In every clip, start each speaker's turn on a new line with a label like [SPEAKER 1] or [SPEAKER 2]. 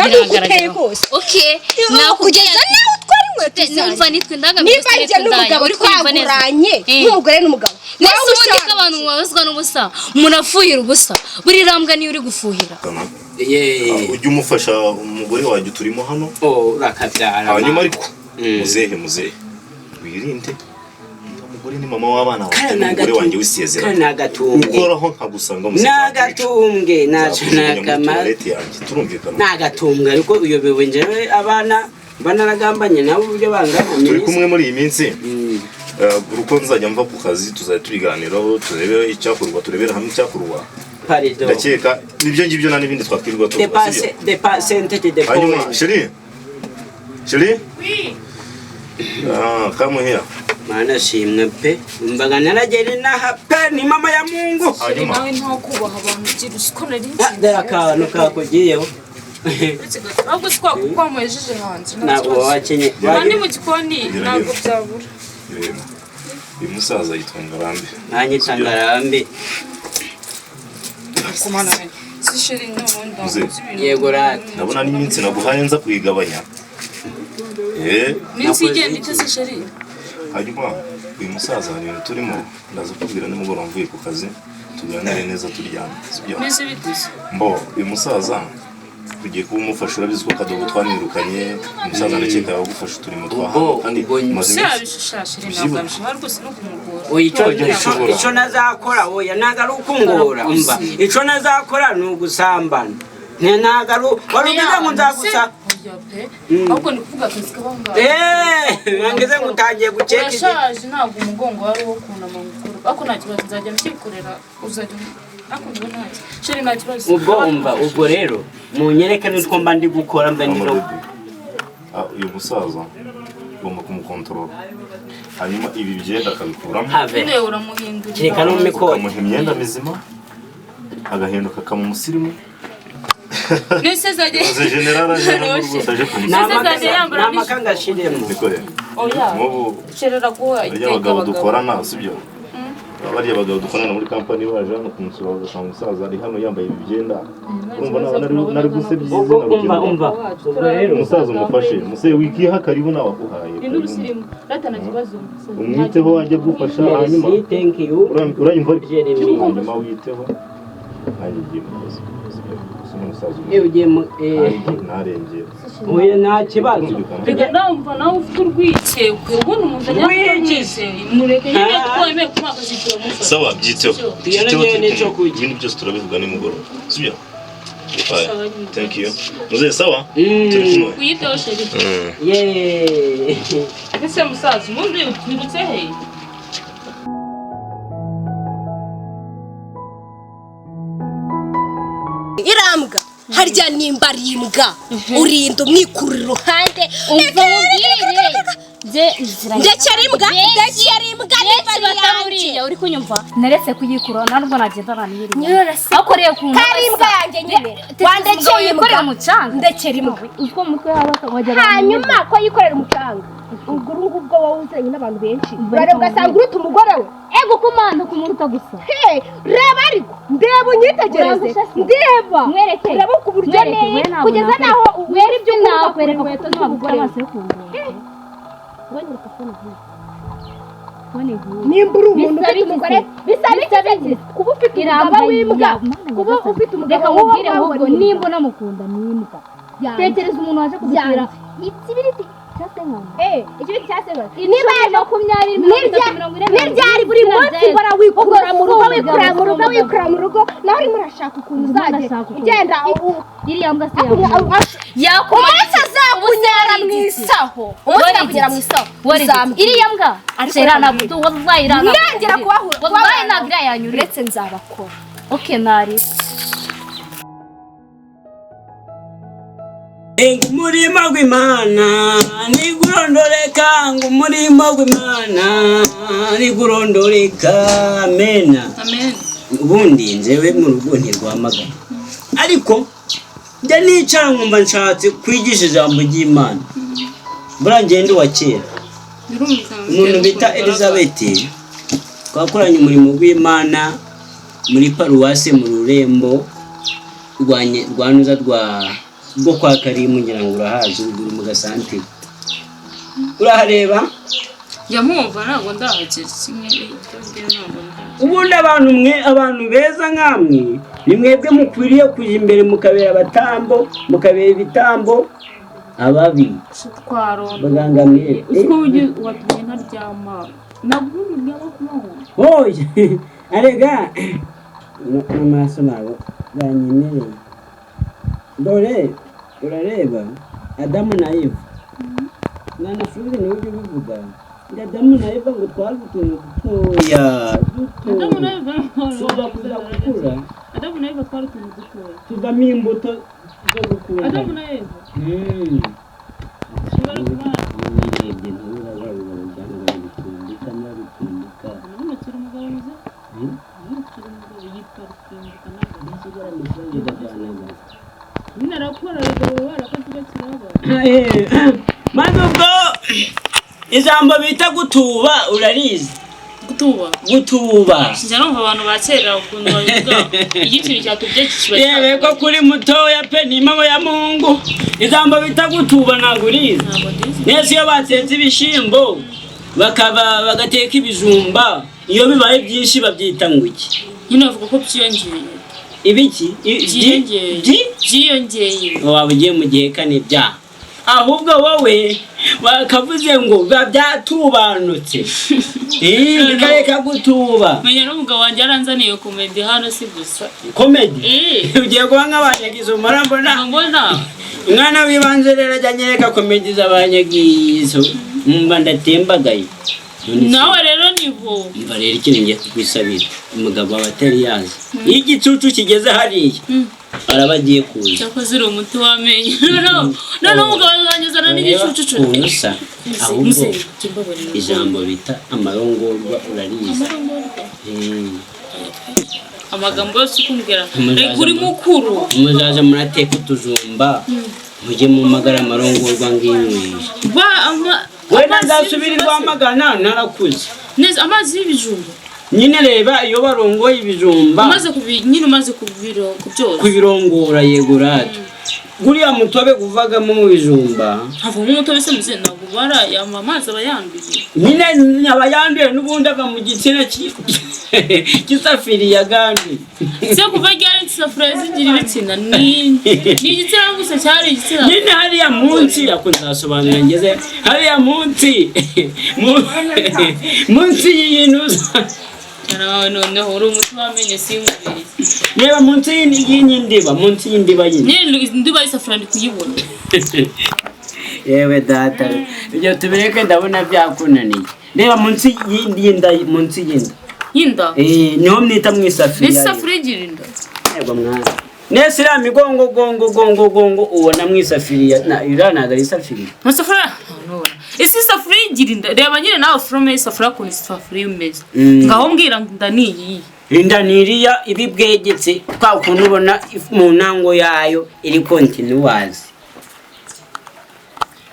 [SPEAKER 1] biragaragara okay
[SPEAKER 2] nakugeza nawe utwara inkweto
[SPEAKER 1] numva nitwe ndagamije
[SPEAKER 2] n'umugabo twaguranye n'umugore n'umugabo
[SPEAKER 1] nawe ubundi ko abantu babazwa n'ubusa munafuhira ubusa buri rambwa niyo uri gufuhira
[SPEAKER 3] ujye umufasha umugore wanjye turimo hano
[SPEAKER 4] urakabyara
[SPEAKER 3] hanyuma ariko muzehe wirinde umugore ni mama w'abana bawe umugore wanjye wisezera ukoraho nkagusanga
[SPEAKER 4] nagatumbwe naco nakamara nagatumbwe ariko uyobewe njewe abana banaragambanye nabo buryo bangana
[SPEAKER 3] turi kumwe muri iyi minsi uruko nzajya mva ku kazi tuzajya tubiganiraho turebe icyakorwa turebera hamwe icyakorwa ndakeka nibyo ngibyo na n'ibindi twakwirirwa hanyuma chérie come here
[SPEAKER 4] mana shimwe pe umbaga naragera inaha pe ni mama ya Mungu
[SPEAKER 1] nawe nta kubaha abantu byirusiko nari
[SPEAKER 4] dara kantu kakugiyeho
[SPEAKER 1] ahubwo twakwamujeje hanze
[SPEAKER 4] ntabwo wakenye
[SPEAKER 1] kandi mu gikoni ntabwo byabura
[SPEAKER 3] uyu musaza yitwa Ngarambe
[SPEAKER 4] nanyita Ngarambe
[SPEAKER 1] kumana si chérie none
[SPEAKER 4] yego rata
[SPEAKER 3] ndabona n'iminsi naguhaye nza kuyigabanya
[SPEAKER 1] minsi igenda itese chérie
[SPEAKER 3] hanyuma uyu musaza hari ibintu turimo ndaza kubwira nimugoroba mvuye ku kazi tuganire neza turyana sibyo
[SPEAKER 1] nese bitise
[SPEAKER 3] mbo uyu musaza tugiye kuba umufasha urabizi ko kadogo twamwirukanye umusaza ndakeka yagufasha turimo twaha kandi
[SPEAKER 1] maze abishashire ntabwo rwose no kumugora
[SPEAKER 4] ico nazakora oya nagaru ukungora umba ico nazakora nugusambana nagaru warugize ngo nzagusa
[SPEAKER 1] ahubwo ni kuvuga akazi kabanga
[SPEAKER 4] ngeze ngo utagiye guceka
[SPEAKER 1] urashaje ntabwo umugongo wari wo kunama mukuru ako nta kibazo nzajya mkikorera uzajya akubwo ntacyo chérie nta kibazo
[SPEAKER 4] ubwo rero munyereke nitwo mba ndi gukora mba ndi
[SPEAKER 3] uyu musaza ugomba kumukontorora hanyuma ibi byenda akabikuramo
[SPEAKER 1] niwe uramuhindurira
[SPEAKER 4] reka numiko
[SPEAKER 3] amuha imyenda mizima agahinduka akamusirimu
[SPEAKER 1] nese zaje
[SPEAKER 3] general aje
[SPEAKER 4] kumusirimu namakanga shiremo
[SPEAKER 1] oya cherera kuwa
[SPEAKER 3] abagabo dukorana sibyo bariya bagabo dukorana muri company baje hano kumusura bagasanga umusaza ari hano yambaye ibyenda urumva nari gusebyiza
[SPEAKER 4] umva rero
[SPEAKER 3] umusaza umufashe muse wikiha karibu nawe akuhaye
[SPEAKER 1] indusirimu ratana kibazo
[SPEAKER 3] umwiteho wajya gufasha hanyuma
[SPEAKER 4] thank you
[SPEAKER 3] uranyumva hanyuma witeho ayigiye mukozi
[SPEAKER 4] ugiye
[SPEAKER 3] narengera
[SPEAKER 4] oya nta kibazo
[SPEAKER 1] ndumva nawe ufite urwikekwe ubona umuntu anyakwikize mureke nyine twemeye kumwaka zikira mufasha
[SPEAKER 3] sawa byiteho ibintu byose turabivuga nimugoroba sibyo thank you muze sawa turi
[SPEAKER 1] kuyiteho chérie ese musaza umuntu yibutse he
[SPEAKER 2] irambwa harya nimba rimbwa urinda umwikurira iruhande ndekerimbwa
[SPEAKER 1] ndekerimbwa uri kunyumva naretse kuyikura narwo nagenda naniyiri akoreye ku
[SPEAKER 2] karimbwa yanjye nyine wandekeye imbwa ndekerimbwa
[SPEAKER 1] uko mutwe haba
[SPEAKER 2] hanyuma ko yikorera umucanga ubwo ngubwo wowe uzanye n'abantu benshi urareba ugasanga uruta umugore we
[SPEAKER 1] ego kumana kumuruta gusa
[SPEAKER 2] reba ariko ndeba unyitegereze ndeba reba ku buryo neye kugeza naho wera ibyo
[SPEAKER 1] nakwereka inkweto z'abagore bose yo kundura
[SPEAKER 2] nimba uri umuntu ufite umugore bisa n'ikizegi kuba ufite umugabo w'imbwa kuba ufite umugabo
[SPEAKER 1] w'ubwire ahubwo nimba unamukunda n'imbwa tekereza umuntu waje kugutira ikibiriti ikibiriti cyasema
[SPEAKER 2] niba yaje 20 niryari buri munsi bora wikura mu rugo naho uri murashaka ukuntu uzajya ugenda
[SPEAKER 1] iriya mbwa se
[SPEAKER 2] umunsi azakunyara mu isaho
[SPEAKER 1] iriya mbwa acerana budu wallahi irana
[SPEAKER 2] nongera kubahura
[SPEAKER 1] wallahi nagira yanyure
[SPEAKER 2] uretse nzabakora
[SPEAKER 1] okay nari
[SPEAKER 4] umurimo w'Imana nigurondoreka umurimo w'Imana nigurondoreka amen ubundi nzewe mu rugo ntirwamagana ariko njya nicara nkumva nshatse kwigisha ijambo ry'Imana burangende wa kera umuntu bita Elizabeth twakoranye umurimo w'Imana muri paruwase mu rurembo rwa bwo kwa Karimu ngira ngo urahazi uri mu gasantere urahareba
[SPEAKER 5] yamwumva ntabwo ndahageze kimwe
[SPEAKER 4] ubundi abantu beza nkamwe ni mwebwe mukwiriye kuja imbere mukabera abatambo mukabera ibitambo ababi
[SPEAKER 5] twaronda uko watumye ntaryama nabwo byaba kubaho
[SPEAKER 4] oya arega n'amaso nawe banyemereye dore urareba Adamu na Eva nanashuri niwe ujya ubivuga Adamu na Eva ngo twari utuntu dutoya
[SPEAKER 5] Adamu na Eva
[SPEAKER 4] tuza kuza gukura
[SPEAKER 5] Adamu na Eva twari utuntu dutoya
[SPEAKER 4] tuvamo imbuto zo gukura
[SPEAKER 5] Adamu na Eva ushobora kuba
[SPEAKER 4] urebye nturabarura bitundika n'abitundika
[SPEAKER 5] none turi umugabo mwiza turi umugabo yitwa Rutundika ntabwo nzigara
[SPEAKER 4] nizongera cyane
[SPEAKER 5] nyine arakora rero arakavuga kiraba
[SPEAKER 4] maze ubwo ijambo bita gutuba urarizi gutuba
[SPEAKER 5] sinjya numva abantu bakera ukuntu bavuga igikintu cyatubye kiba
[SPEAKER 4] yewe ko kuri mutoya pe ni mama ya Mungu ijambo bita gutuba nagurize nese iyo batetse ibishimbo bagateka ibijumba iyo bibaye byinshi babyita nguki
[SPEAKER 5] nyine bavuga ko byiyongeye
[SPEAKER 4] ibiki
[SPEAKER 5] byiyongeye
[SPEAKER 4] waba ugiye mu gihe kane bya ahubwo wowe wakavuze ngo byatubanutse kareka gutuba
[SPEAKER 5] menya n'umugabo wanjye yaranzaniye komedi hano si gusa
[SPEAKER 4] komedi ugiye kuba nk'abanyagizo murambona umwana w'ibanze rero ajya anyereka komedi z'abanyagizo mba ndatembagaye
[SPEAKER 5] nawe rero niho
[SPEAKER 4] mba rero ikintu ngiye kukwisabira umugabo aba atari yazi iyo igicucu kigeze hariya araba agiye kuza
[SPEAKER 5] cyakoze uri umuti w'amenyo noneho umugabo azangizana n'igicucu
[SPEAKER 4] ubusa ahubwo ijambo bita amarongorwa urarizi
[SPEAKER 5] amagambo yose ukumbwira uri mukuru
[SPEAKER 4] muzaza murateka utujumba mujye mu magara amarongorwa ng'inywesha wenda nzasubirirwa amagana narakuze
[SPEAKER 5] neza amazi y'ibijumba
[SPEAKER 4] nyine reba iyo barongoye ibijumba
[SPEAKER 5] umaze
[SPEAKER 4] kubirongora yego rata guriya mutobe kuvagamo mu bijumba
[SPEAKER 5] havamo umutobe se muze ntabwo barayama amazi aba yanduye
[SPEAKER 4] nyine aba yanduye n'ubundi ava mu gitsina cy'isafiriya kandi
[SPEAKER 5] se kuva ryari isafuriya zigira ibitsina ni igitsina gusa cyari igitsina
[SPEAKER 4] nyine hariya munsi nzasobanura ngeze hariya munsi y'iyinuza
[SPEAKER 5] noneho uri umuti w'amenyo sinkubiri
[SPEAKER 4] reba munsi y'indiba nyine
[SPEAKER 5] indiba y'isafuriya ndi kuyibona
[SPEAKER 4] yewe data ibyo tubireke ndabona byakunaniye reba munsi y'inda niho mwita mu isafuriya
[SPEAKER 5] n'isafuriya igira inda
[SPEAKER 4] yego mwana nese iriya migongo ubona mu isafuriya iriya ntabwo ari isafuriya
[SPEAKER 5] amasafuriya isi isafuriya igira inda reba nyine nawe forome y'isafuriya ukuntu isafuriya imeze ngaho mbwira ngo inda ni iyi
[SPEAKER 4] inda ni iriya iba ibwegetse twa ukuntu ubona mu ntango yayo iri kontinuwazi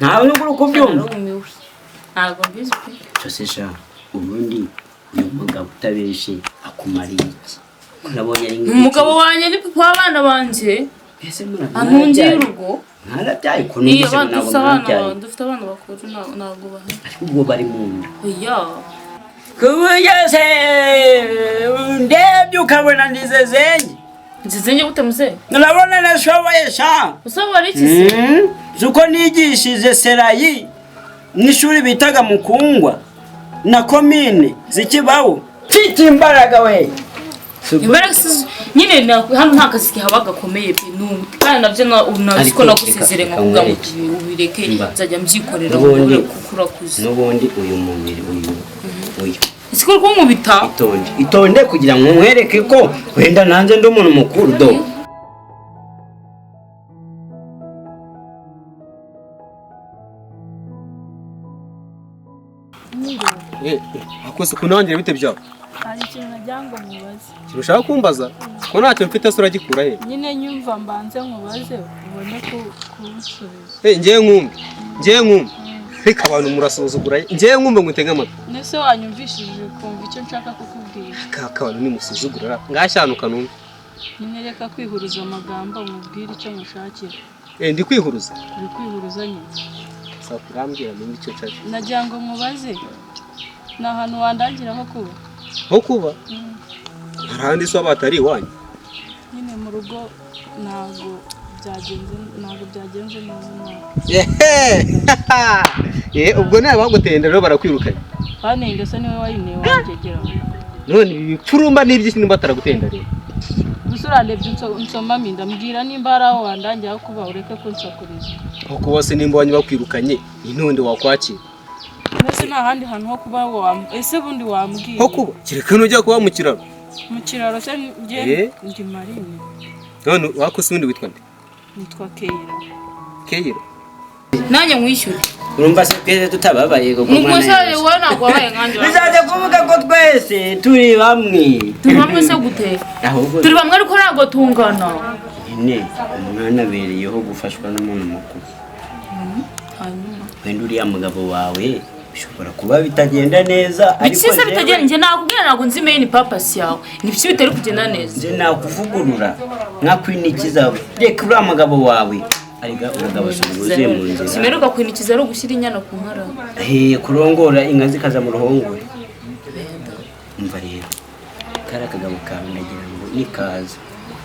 [SPEAKER 4] ntawe n'ubwo uri kubyumva
[SPEAKER 5] ntabwo mbizi pe
[SPEAKER 4] cyose sha ubundi uyu mugabo utabeshe akumariye iki
[SPEAKER 5] umugabo wanjye ni papa w'abana banjye antungiye urugo
[SPEAKER 4] ntarabyaye ukuntu
[SPEAKER 5] niyo dufite abana bakuru ntabwo bahari
[SPEAKER 4] ariko ubwo bari mu nda
[SPEAKER 5] oya
[SPEAKER 4] kubugeze ndebye ukabona
[SPEAKER 5] nzizenye gute muze
[SPEAKER 4] urabona nashoboye sha
[SPEAKER 5] usobora iki se
[SPEAKER 4] zuko nigishije serayi n'ishuri bitaga Mukungwa na komine zikibaho mfite imbaraga we
[SPEAKER 5] imbaraga nyine hano nta kazi kihaba gakomeye pe kandi nabyo nabiko nagusezere nko kuvuga ngo ubireke nzajya mbyikorera kukura kuzi
[SPEAKER 4] n'ubundi uyu mubiri uyu
[SPEAKER 5] isikuru kumubita
[SPEAKER 4] itonde kugira ngo nkwereke ko wenda nanze ndi umuntu mukuru do
[SPEAKER 6] akose kunongera bite byawe
[SPEAKER 7] hari ikintu najyango mubaze
[SPEAKER 6] kirushaho kumbaza ko ntacyo mfite se uragikura he
[SPEAKER 7] nyine nyumva mbanze nkubaze ubone kunsubiza
[SPEAKER 6] ngiye nkumve reka abantu murasuzugura ngiye nkumve ngo utege amatwi
[SPEAKER 7] nese wanyumvishije kumva icyo nshaka kukubwira
[SPEAKER 6] kaka abantu nimusuzugura ngashyanuka numve
[SPEAKER 7] nyine reka kwihuruza amagambo mubwire icyo mushakira
[SPEAKER 6] ndi kwihuruza
[SPEAKER 7] uri kwihuruza nyine
[SPEAKER 6] sasa kurambwira mu icyo cyaje
[SPEAKER 7] nagira ngo mubaze ni ahantu wandangira ho kuba
[SPEAKER 6] ho kuba harandi so batari iwanyu
[SPEAKER 7] nyine mu rugo ntabwo byagenze
[SPEAKER 6] neza ubwo nawe bagutenda rero barakwirukanye
[SPEAKER 7] banende se niwe wayineye wangegera
[SPEAKER 6] none ibi bipfurumba n'iby'iki nimba bataragutemba rero
[SPEAKER 7] gusa urandebye nsoma minda mbwira nimba ari aho wandangira kuba ureke kunsakuriza
[SPEAKER 6] kuko bose nimba wanyu bakwirukanye intonde wakwakira
[SPEAKER 7] mbese nta handi hantu ho kuba ese bundi wambwiye
[SPEAKER 6] ho kuba kireka nujya kuba mu kiraro
[SPEAKER 7] se njye ndi Marine
[SPEAKER 6] none wakose undi witwa nde
[SPEAKER 7] nitwa Keira
[SPEAKER 5] nanjye nkwishyure
[SPEAKER 4] urumva se twese tutababaye kuko
[SPEAKER 5] umukosare wowe ntabwo wabaye nkanjye
[SPEAKER 4] bizaje kuvuga ko twese turi bamwe
[SPEAKER 5] se gute turi bamwe ariko ntabwo tungana
[SPEAKER 4] nyine umwana abereyeho gufashwa n'umuntu mukuru wenda uriya mugabo wawe bishobora kuba bitagenda neza
[SPEAKER 5] ariko se bitagenda njye nakubwira ntabwo nzi main purpose yawe nibiki bitari kugenda neza
[SPEAKER 4] njye nakuvugurura nkakwinikiza reka uriya mugabo wawe ariga umugabo ashubuze mu nzira
[SPEAKER 5] simeruka kwinikiza ari gushyira inyana ku nkara
[SPEAKER 4] kurongora inka zikaza mu ruhongore umva rero kara kagabo kawe nagira ngo nikaza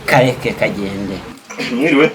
[SPEAKER 4] kareke kagende
[SPEAKER 3] mwiriwe